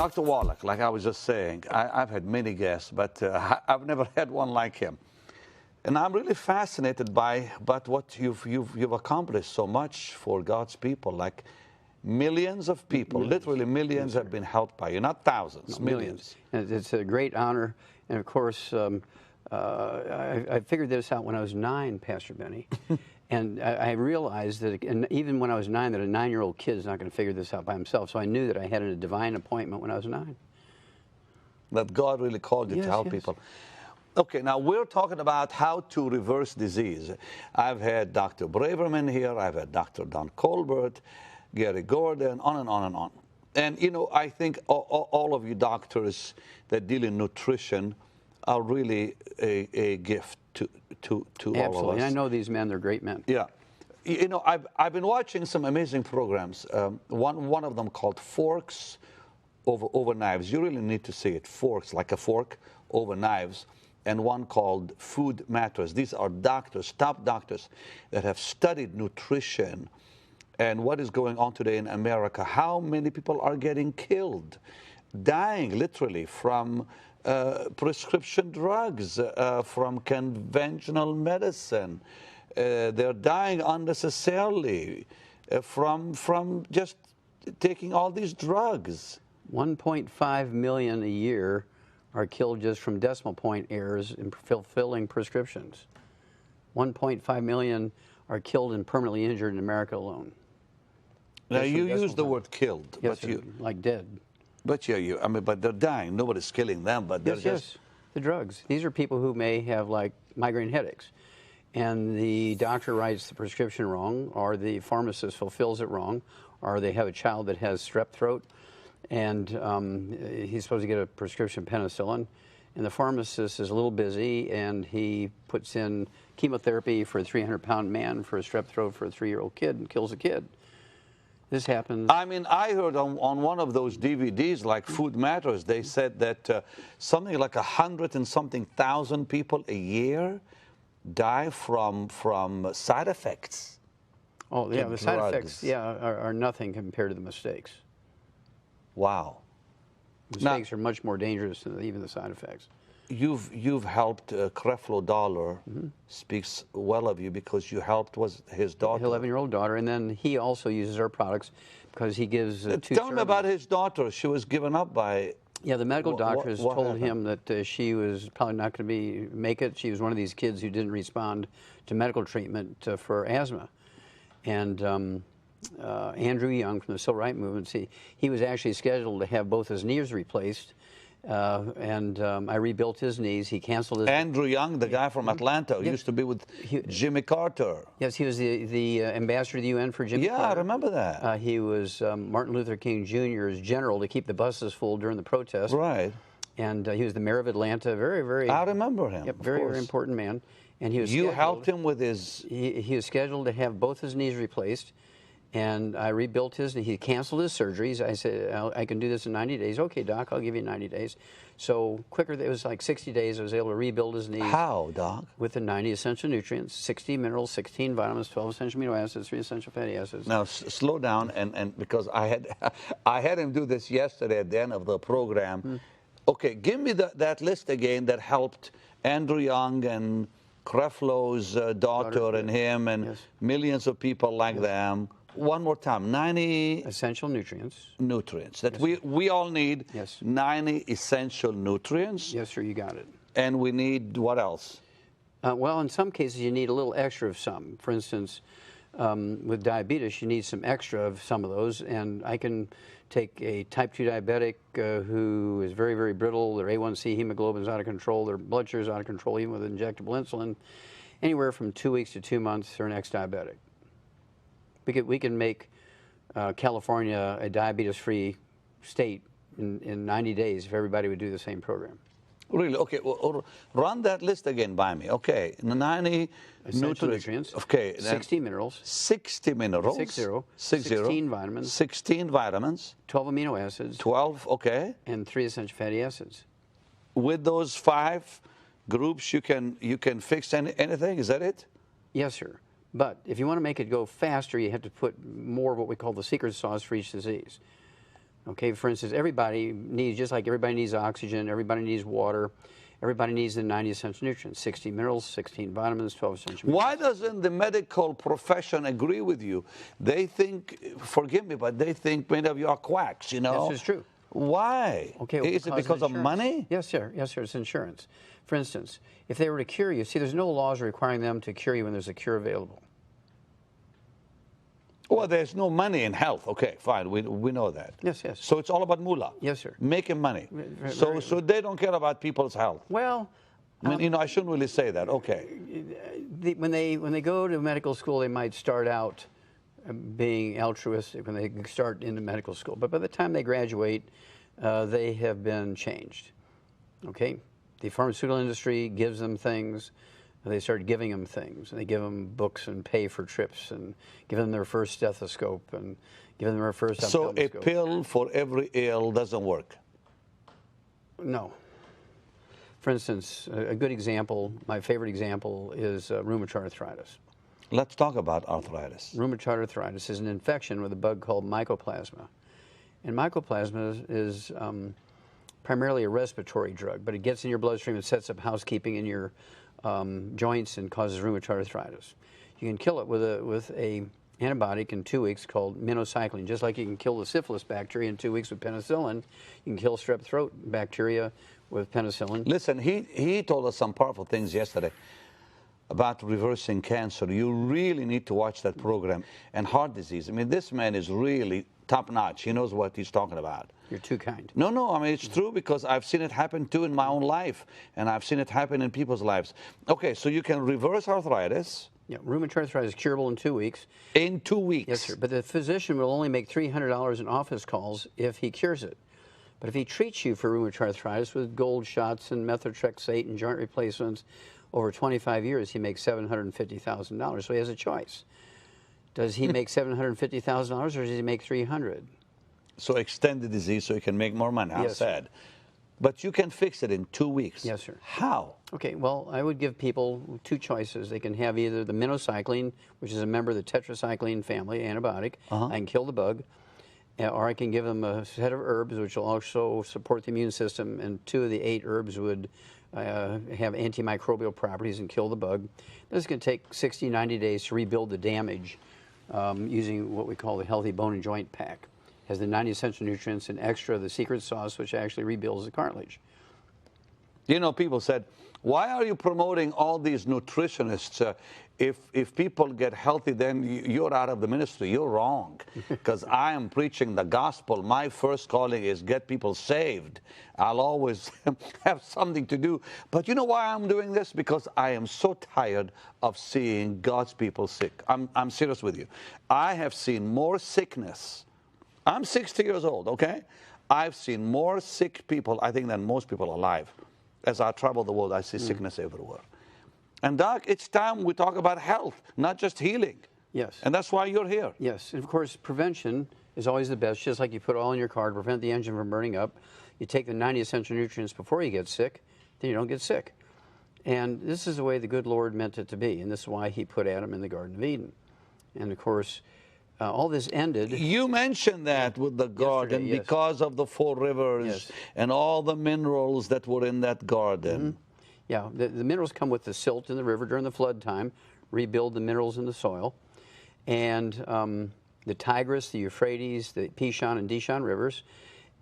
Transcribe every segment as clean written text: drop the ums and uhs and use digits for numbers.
Dr. Wallace, like I was just saying, I've had many guests, but I've never had one like him. And I'm really fascinated by what you've accomplished so much for God's people. Like millions of people, literally millions, have been helped by you, not thousands, millions. And it's a great honor. And of course, I figured this out when I was 9, Pastor Benny. And I realized that, and even when I was 9, that a 9-year-old kid is not going to figure this out by himself. So I knew that I had a divine appointment when I was 9. That God really called you to help people. Okay, now we're talking about how to reverse disease. I've had Dr. Braverman here, I've had Dr. Don Colbert, Gary Gordon, on and on and on. And, you know, I think all of you doctors that deal in nutrition are really a gift to all of us. Absolutely. I know these men, they're great men. Yeah. You know, I've been watching some amazing programs. One of them called Forks Over Knives. You really need to see it. Forks, like a fork over knives. And one called Food Matters. These are doctors, top doctors, that have studied nutrition and what is going on today in America. How many people are getting killed, dying literally from prescription drugs, from conventional medicine. They're dying unnecessarily from just taking all these drugs. 1.5 million a year are killed just from decimal point errors in fulfilling prescriptions. 1.5 million are killed and permanently injured in America alone. Now you use the word killed, yes, but you like dead. But yeah, I mean, but they're dying. Nobody's killing them, but they're just the drugs. These are people who may have like migraine headaches, and the doctor writes the prescription wrong, or the pharmacist fulfills it wrong, or they have a child that has strep throat, and he's supposed to get a prescription penicillin, and the pharmacist is a little busy, and he puts in chemotherapy for a 300-pound man for a strep throat for a 3-year-old kid and kills a kid. This happens. I mean, I heard on one of those DVDs, like Food Matters, they said that something like 100 and something thousand people a year die from side effects. Oh, yeah, the side effects, are nothing compared to the mistakes. Wow. Mistakes are much more dangerous than even the side effects. You've helped Creflo Dollar speaks well of you because you helped his daughter. 11-year-old daughter, and then he also uses our products because he gives 2 Tell me about his daughter. She was given up by... Yeah, the medical doctors told happened? him that she was probably not going to make it. She was one of these kids who didn't respond to medical treatment for asthma. And Andrew Young from the Civil Rights Movement, he was actually scheduled to have both his knees replaced. I rebuilt his knees. He canceled his... Andrew Young, the guy from Atlanta, who used to be with Jimmy Carter. Yes, he was the ambassador to the UN for Jimmy Carter. Yeah, I remember that. He was Martin Luther King Jr.'s general to keep the buses full during the protest. Right. And he was the mayor of Atlanta. Very, very... I remember him. Yep, very important man. And he was You helped him with his... He was scheduled to have both his knees replaced. And I rebuilt his, he canceled his surgeries. I said, I can do this in 90 days. Okay, Doc, I'll give you 90 days. So quicker, it was like 60 days, I was able to rebuild his knees. How, Doc? With the 90 essential nutrients, 60 minerals, 16 vitamins, 12 essential amino acids, 3 essential fatty acids. Now, slow down, and because I had him do this yesterday at the end of the program. Okay, give me that list again that helped Andrew Young and Creflo's daughter and him and millions of people like them. One more time, 90 essential nutrients. Nutrients that we all need. Yes. 90 essential nutrients. Yes, sir, you got it. And we need what else? Well, in some cases, you need a little extra of some. For instance, with diabetes, you need some extra of some of those. And I can take a type 2 diabetic who is very, very brittle. Their A1C hemoglobin is out of control. Their blood sugar is out of control, even with injectable insulin. Anywhere from 2 weeks to 2 months, they're an ex-diabetic. We can make California a diabetes-free state in 90 days if everybody would do the same program. Really? Okay. Well, run that list again by me. Okay. 90 nutrients. Okay. 60 minerals. 60 minerals. 60. 60. 16 vitamins. 16 vitamins. 12 amino acids. 12. Okay. And 3 essential fatty acids. With those 5 groups, you can fix anything. Is that it? Yes, sir. But if you want to make it go faster, you have to put more of what we call the secret sauce for each disease. Okay, for instance, everybody needs, just like everybody needs oxygen, everybody needs water, everybody needs the 90 essential nutrients, 60 minerals, 16 vitamins, 12 essential minerals. Why doesn't the medical profession agree with you? They think, forgive me, but they think many of you are quacks, you know? This is true. Why? Okay, Is it because of money? Yes, sir. Yes, sir. It's insurance. For instance, if they were to cure you, see, there's no laws requiring them to cure you when there's a cure available. Well, there's no money in health. Okay, fine. We know that. Yes, yes. So it's all about moolah. Yes, sir. Making money. So they don't care about people's health. Well, I mean, you know, I shouldn't really say that. Okay. when they go to medical school, they might start out being altruistic when they start into medical school. But by the time they graduate, they have been changed. Okay? The pharmaceutical industry gives them things. They start giving them things. They give them books and pay for trips and give them their first stethoscope and give them their first So a ophthalmoscope. pill for every ill doesn't work? No. For instance, a good example, my favorite example, is rheumatoid arthritis. Let's talk about arthritis. Rheumatoid arthritis is an infection with a bug called mycoplasma. And mycoplasma is primarily a respiratory drug, but it gets in your bloodstream and sets up housekeeping in your joints and causes rheumatoid arthritis. You can kill it with a antibiotic in 2 weeks called minocycline. Just like you can kill the syphilis bacteria in 2 weeks with penicillin, you can kill strep throat bacteria with penicillin. Listen, he told us some powerful things yesterday about reversing cancer. You really need to watch that program. And heart disease. I mean, this man is really top-notch. He knows what he's talking about. You're too kind. No, I mean, it's true because I've seen it happen too in my own life, and I've seen it happen in people's lives. Okay, so you can reverse arthritis. Yeah, rheumatoid arthritis is curable in 2 weeks. In 2 weeks? Yes, sir. But the physician will only make $300 in office calls if he cures it. But if he treats you for rheumatoid arthritis with gold shots and methotrexate and joint replacements over 25 years, he makes $750,000. So he has a choice. Does he make $750,000 or does he make $300,000? So extend the disease so you can make more money. How Yes, sad. But you can fix it in 2 weeks. Yes, sir. How? Okay, well, I would give people two choices. They can have either the minocycline, which is a member of the tetracycline family antibiotic. I can kill the bug. Or I can give them a set of herbs, which will also support the immune system, and 2 of the 8 herbs would have antimicrobial properties and kill the bug. This is going to take 60, 90 days to rebuild the damage using what we call the Healthy Bone and Joint Pack. It has the 90 essential nutrients and extra of the secret sauce, which actually rebuilds the cartilage. You know, people said, why are you promoting all these nutritionists? If people get healthy, then you're out of the ministry. You're wrong, because I am preaching the gospel. My first calling is get people saved. I'll always have something to do. But you know why I'm doing this? Because I am so tired of seeing God's people sick. I'm serious with you. I have seen more sickness. I'm 60 years old, okay? I've seen more sick people, I think, than most people alive. As I travel the world, I see sickness everywhere. And Doc, it's time we talk about health, not just healing. Yes. And that's why you're here. Yes, and of course, prevention is always the best. Just like you put oil in your car to prevent the engine from burning up, you take the 90 essential nutrients before you get sick, then you don't get sick. And this is the way the good Lord meant it to be, and this is why he put Adam in the Garden of Eden. And of course, all this ended. You mentioned that with the garden yes. because of the 4 rivers Yes. and all the minerals that were in that garden. Yeah, the minerals come with the silt in the river during the flood time, rebuild the minerals in the soil. And the Tigris, the Euphrates, the Pishon and Dishon rivers.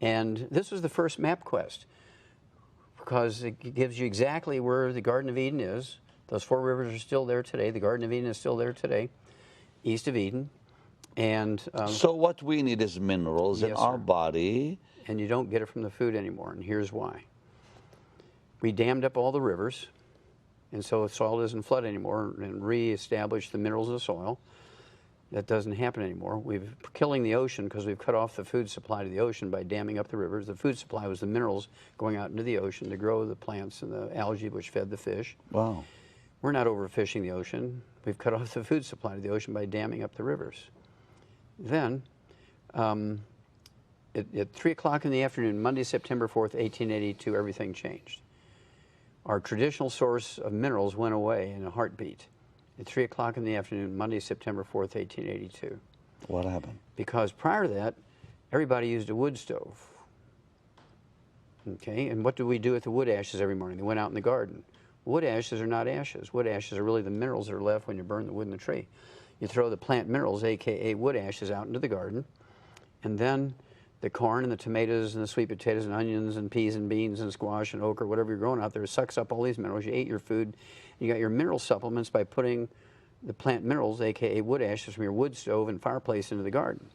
And this was the first MapQuest because it gives you exactly where the Garden of Eden is. Those 4 rivers are still there today. The Garden of Eden is still there today, east of Eden. And So what we need is minerals in Yes, our sir. body. And you don't get it from the food anymore, and here's why. We dammed up all the rivers, and so the soil doesn't flood anymore, and reestablished the minerals of the soil. That doesn't happen anymore. We're killing the ocean because we've cut off the food supply to the ocean by damming up the rivers. The food supply was the minerals going out into the ocean to grow the plants and the algae which fed the fish. Wow. We're not overfishing the ocean. We've cut off the food supply to the ocean by damming up the rivers. Then, at 3 o'clock in the afternoon, Monday, September 4th, 1882, everything changed. Our traditional source of minerals went away in a heartbeat. At 3 o'clock in the afternoon, Monday, September 4th, 1882. What happened? Because prior to that, everybody used a wood stove. Okay, and what do we do with the wood ashes every morning? They went out in the garden. Wood ashes are not ashes. Wood ashes are really the minerals that are left when you burn the wood in the tree. You throw the plant minerals, aka wood ashes, out into the garden, and then the corn and the tomatoes and the sweet potatoes and onions and peas and beans and squash and okra, whatever you're growing out there, sucks up all these minerals. You ate your food. You got your mineral supplements by putting the plant minerals, aka wood ashes, from your wood stove and fireplace into the garden.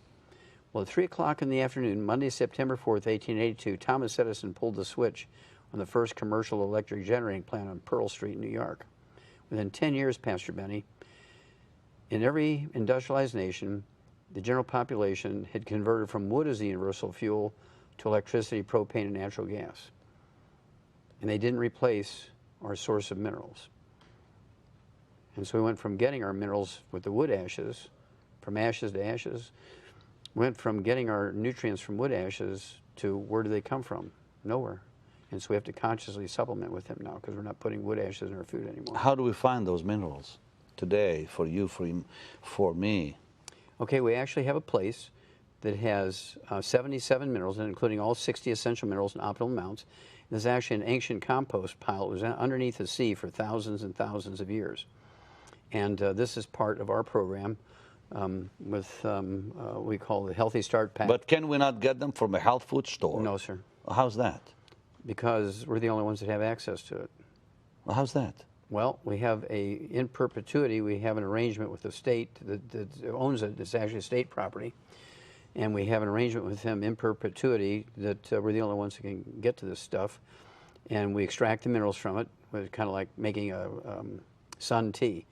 Well, at 3 o'clock in the afternoon, Monday, September 4th, 1882, Thomas Edison pulled the switch on the first commercial electric generating plant on Pearl Street, New York. Within 10 years, Pastor Benny, in every industrialized nation, the general population had converted from wood as the universal fuel to electricity, propane, and natural gas. And they didn't replace our source of minerals. And so we went from getting our minerals with the wood ashes, from ashes to ashes, went from getting our nutrients from wood ashes to where do they come from? Nowhere. And so we have to consciously supplement with them now because we're not putting wood ashes in our food anymore. How do we find those minerals today for you, for me? Okay, we actually have a place that has 77 minerals, including all 60 essential minerals in optimal amounts. There's actually an ancient compost pile. It was underneath the sea for thousands and thousands of years. And this is part of our program with we call the Healthy Start Pack. But can we not get them from a health food store? No, sir. How's that? Because we're the only ones that have access to it. How's that? Well, we have in perpetuity, we have an arrangement with the state that owns it. It's actually state property. And we have an arrangement with them in perpetuity that we're the only ones who can get to this stuff. And we extract the minerals from it. It's kind of like making a sun tea.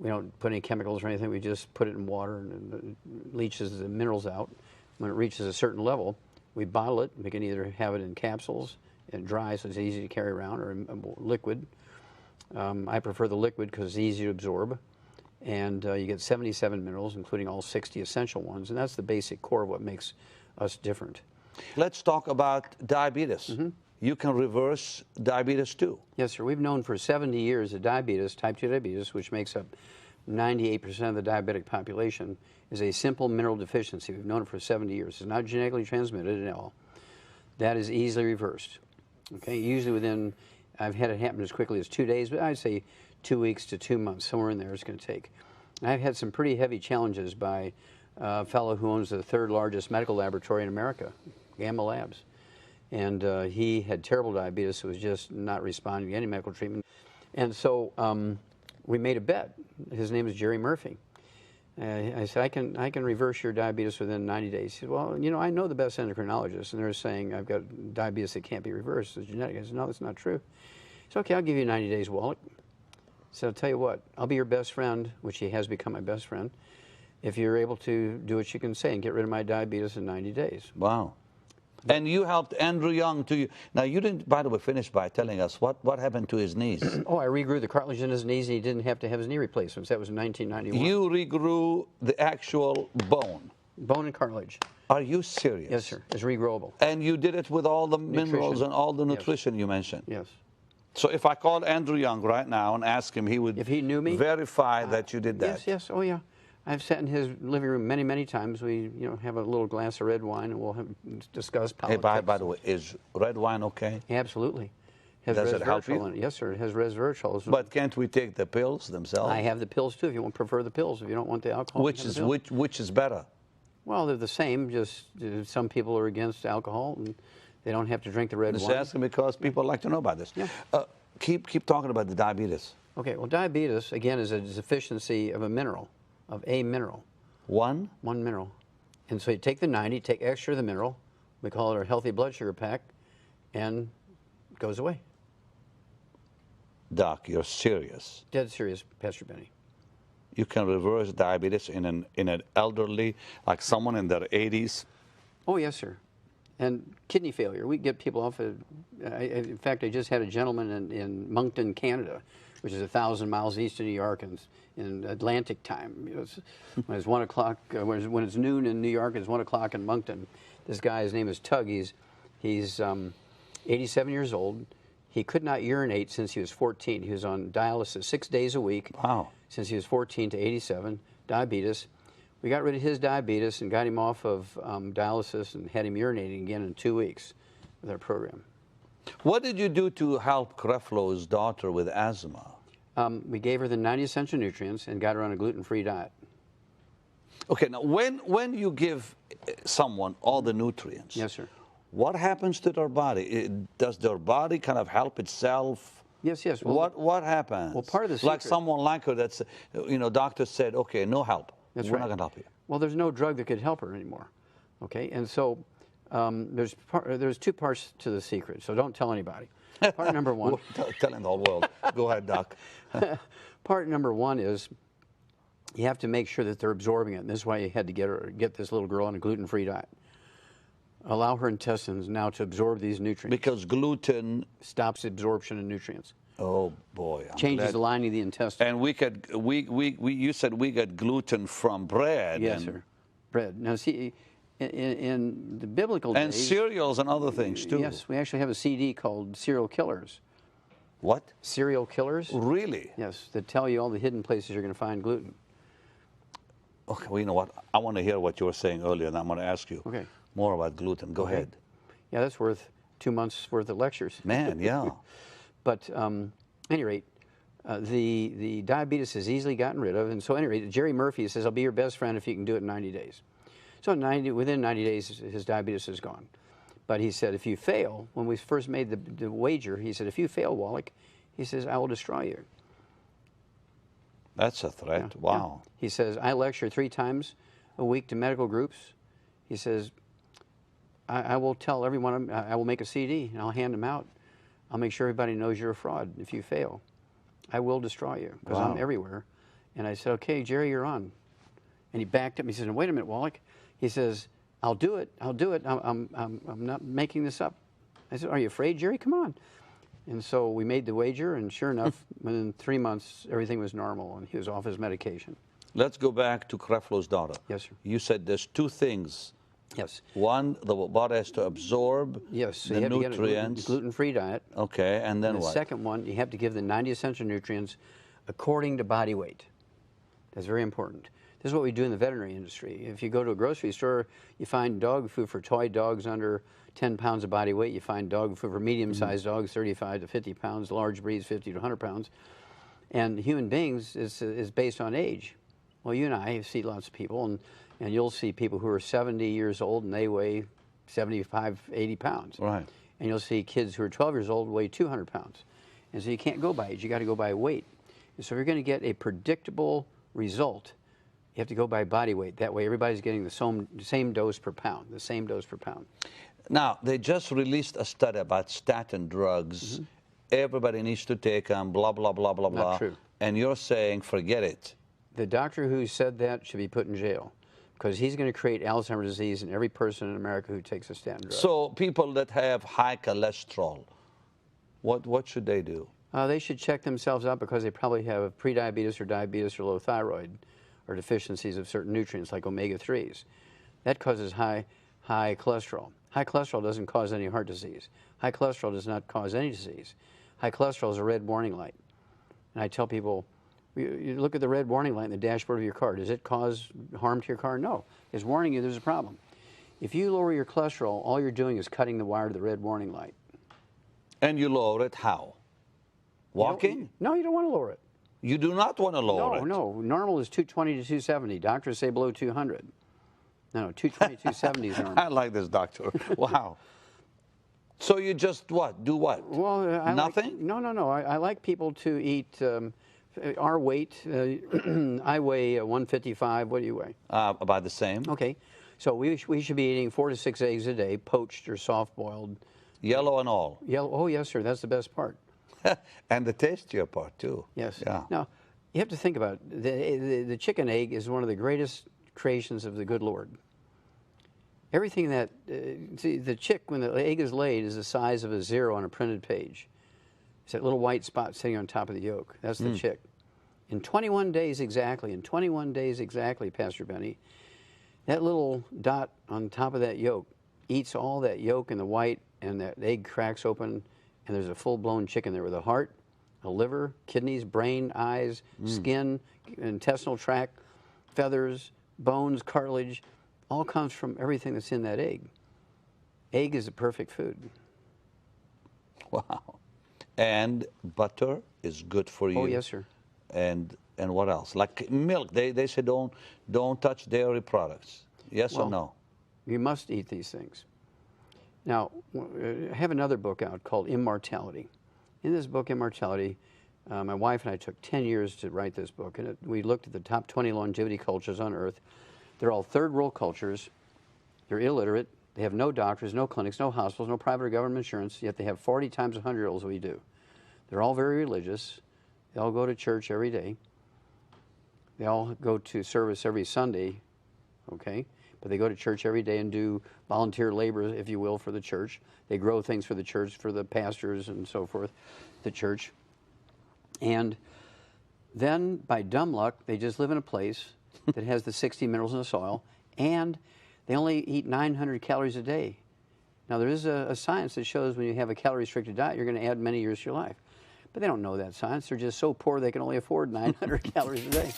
We don't put any chemicals or anything. We just put it in water and it leaches the minerals out. When it reaches a certain level, we bottle it. We can either have it in capsules and dry so it's easy to carry around, or in liquid. I prefer the liquid because it's easy to absorb. And you get 77 minerals, including all 60 essential ones. And that's the basic core of what makes us different. Let's talk about diabetes. Mm-hmm. You can reverse diabetes too. Yes, sir. We've known for 70 years that diabetes, type 2 diabetes, which makes up 98% of the diabetic population, is a simple mineral deficiency. We've known it for 70 years. It's not genetically transmitted at all. That is easily reversed. Okay, usually within, I've had it happen as quickly as 2 days, but I'd say 2 weeks to 2 months, somewhere in there it's going to take. And I've had some pretty heavy challenges by a fellow who owns the third largest medical laboratory in America, Gamma Labs. And he had terrible diabetes, so was just not responding to any medical treatment. And so we made a bet. His name is Jerry Murphy. I said, I can reverse your diabetes within 90 days. He said, well, you know, I know the best endocrinologists, and they're saying I've got diabetes that can't be reversed. It's genetic. I said, no, that's not true. He said, okay, I'll give you 90 days, Walt. I said, I'll tell you what, I'll be your best friend, which he has become my best friend, if you're able to do what you can say and get rid of my diabetes in 90 days. Wow. And you helped Andrew Young to you. Now, you didn't, by the way, finish by telling us what happened to his knees. Oh, I regrew the cartilage in his knees, and he didn't have to have his knee replacements. That was in 1991. You regrew the actual bone. Bone and cartilage. Are you serious? Yes, sir. It's regrowable. And you did it with all the minerals and all the nutrition you mentioned? Yes. So if I called Andrew Young right now and asked him, he would, if he knew me, verify that you did that? Yes, yes. Oh, yeah. I've sat in his living room many, many times. We, have a little glass of red wine, and we'll discuss politics. Hey, by the way, is red wine okay? Absolutely. Does it help you? In it. Yes, sir. It has resveratrol. But can't we take the pills themselves? I have the pills too. If you prefer the pills, if you don't want the alcohol. Which is better? Well, they're the same. Just some people are against alcohol, and they don't have to drink the red wine. Just asking because people like to know about this. Yeah. Keep talking about the diabetes. Okay. Well, diabetes again is a deficiency of a mineral. One mineral. And so you take the 90, take extra of the mineral, we call it our healthy blood sugar pack, and it goes away. Doc, you're serious? Dead serious, Pastor Benny. You can reverse diabetes in an elderly, like someone in their 80s? Oh, yes, sir. And kidney failure. We get people off of, in fact, I just had a gentleman in Moncton, Canada, which is 1,000 miles east of New York, and in Atlantic time. When it's 1 o'clock, when it's noon in New York, it's 1 o'clock in Moncton. This guy, his name is Tug. He's 87 years old. He could not urinate since he was 14. He was on dialysis 6 days a week. Wow. Since he was 14 to 87, diabetes. We got rid of his diabetes and got him off of dialysis and had him urinating again in 2 weeks with our program. What did you do to help Creflo's daughter with asthma? We gave her the 90 essential nutrients and got her on a gluten-free diet. Okay, now when you give someone all the nutrients, Yes, sir. what happens to their body? Does their body kind of help itself? Yes, yes. Well, What happens? Well, part of the like secret- someone like her that's, doctor said, okay, no help. That's We're right. not going to help you. Well, there's no drug that could help her anymore. Okay, and so there's 2 parts to the secret. So don't tell anybody. Part number 1. Telling the whole world. Go ahead, Doc. Part number 1 is you have to make sure that they're absorbing it. And this is why you had to get this little girl on a gluten-free diet. Allow her intestines now to absorb these nutrients. Because gluten. Stops absorption of nutrients. Oh boy. Changes the lining of the intestine. And you said we get gluten from bread. Yes, sir. Bread. Now, see, in the biblical days. And cereals and other things too. Yes, we actually have a CD called Serial Killers. What? Serial Killers. Really? Yes, that tell you all the hidden places you're going to find gluten. Okay, well, you know what? I want to hear what you were saying earlier, and I'm going to ask you more about gluten. Go ahead. Yeah, that's worth 2 months' worth of lectures. Man, yeah. But at any rate, the diabetes is easily gotten rid of. And so at any rate, Jerry Murphy says, I'll be your best friend if you can do it in 90 days. So within 90 days, his diabetes is gone. But he said, if you fail, when we first made the wager, he said, if you fail, Wallach, he says, I will destroy you. That's a threat. Yeah, wow. yeah. He says, I lecture 3 times a week to medical groups. He says, I will tell everyone, I will make a CD and I'll hand them out. I'll make sure everybody knows you're a fraud if you fail. I will destroy you because I'm everywhere. And I said, okay, Jerry, you're on. And he backed up. He said, wait a minute, Wallach. He says, I'll do it. I'll do it. I'm not making this up. I said, are you afraid, Jerry? Come on. And so we made the wager, and sure enough, within 3 months, everything was normal, and he was off his medication. Let's go back to Creflo's daughter. Yes, sir. You said there's 2 things. Yes. One, the body has to absorb so the you have nutrients. To get a gluten-free diet. Okay, and then The what? second one, you have to give the 90 essential nutrients according to body weight. That's very important. This is what we do in the veterinary industry. If you go to a grocery store, you find dog food for toy dogs under 10 pounds of body weight. You find dog food for medium-sized dogs, 35 to 50 pounds, large breeds, 50 to 100 pounds. And human beings is based on age. Well, you and I see lots of people, and you'll see people who are 70 years old and they weigh 75, 80 pounds. Right. And you'll see kids who are 12 years old weigh 200 pounds. And so you can't go by age, you got to go by weight. And so if you're going to get a predictable result, you have to go by body weight. That way everybody's getting the same dose per pound, the same dose per pound. Now, they just released a study about statin drugs. Everybody needs to take them, blah, blah, blah, blah, blah. Not true. And you're saying, forget it. The doctor who said that should be put in jail because he's going to create Alzheimer's disease in every person in America who takes a statin drug. So people that have high cholesterol, what should they do? They should check themselves out because they probably have prediabetes or diabetes or low thyroid or deficiencies of certain nutrients like omega-3s. That causes high cholesterol. High cholesterol doesn't cause any heart disease. High cholesterol does not cause any disease. High cholesterol is a red warning light. And I tell people, you look at the red warning light in the dashboard of your car. Does it cause harm to your car? No. It's warning you there's a problem. If you lower your cholesterol, all you're doing is cutting the wire to the red warning light. And you lower it how? Walking? No, you don't want to lower it. You do not want to lower it. No. Normal is 220 to 270. Doctors say below 200. No, 220, 270 is normal. I like this, doctor. Wow. So you just what? Do what? Well, nothing? No. I like people to eat our weight. I weigh 155. What do you weigh? About the same. Okay. So we should be eating 4 to 6 eggs a day, poached or soft-boiled. Yellow and all. Yellow. Oh, yes, sir. That's the best part. And the tastier part, too. Yes. Yeah. Now, you have to think about it. The chicken egg is one of the greatest creations of the good Lord. Everything that, see, the chick, when the egg is laid, is the size of a 0 on a printed page. It's that little white spot sitting on top of the yolk. That's the chick. In 21 days exactly, Pastor Benny, that little dot on top of that yolk eats all that yolk and the white, and that egg cracks open, and there's a full-blown chicken there with a heart, a liver, kidneys, brain, eyes, skin, intestinal tract, feathers, bones, cartilage, all comes from everything that's in that egg. Egg is the perfect food. Wow. And butter is good for you. Oh, yes, sir. And what else? Like milk, they say don't touch dairy products. Yes or no? You must eat these things. Now, I have another book out called Immortality. In this book, Immortality, my wife and I took 10 years to write this book, and we looked at the top 20 longevity cultures on Earth. They're all third world cultures. They're illiterate. They have no doctors, no clinics, no hospitals, no private or government insurance, yet they have 40 times 100-year-olds we do. They're all very religious. They all go to church every day. They all go to service every Sunday, okay? But they go to church every day and do volunteer labor, if you will, for the church. They grow things for the church, for the pastors and so forth, the church. And then, by dumb luck, they just live in a place that has the 60 minerals in the soil, and they only eat 900 calories a day. Now, there is a science that shows when you have a calorie-restricted diet, you're going to add many years to your life. But they don't know that science. They're just so poor they can only afford 900 calories a day.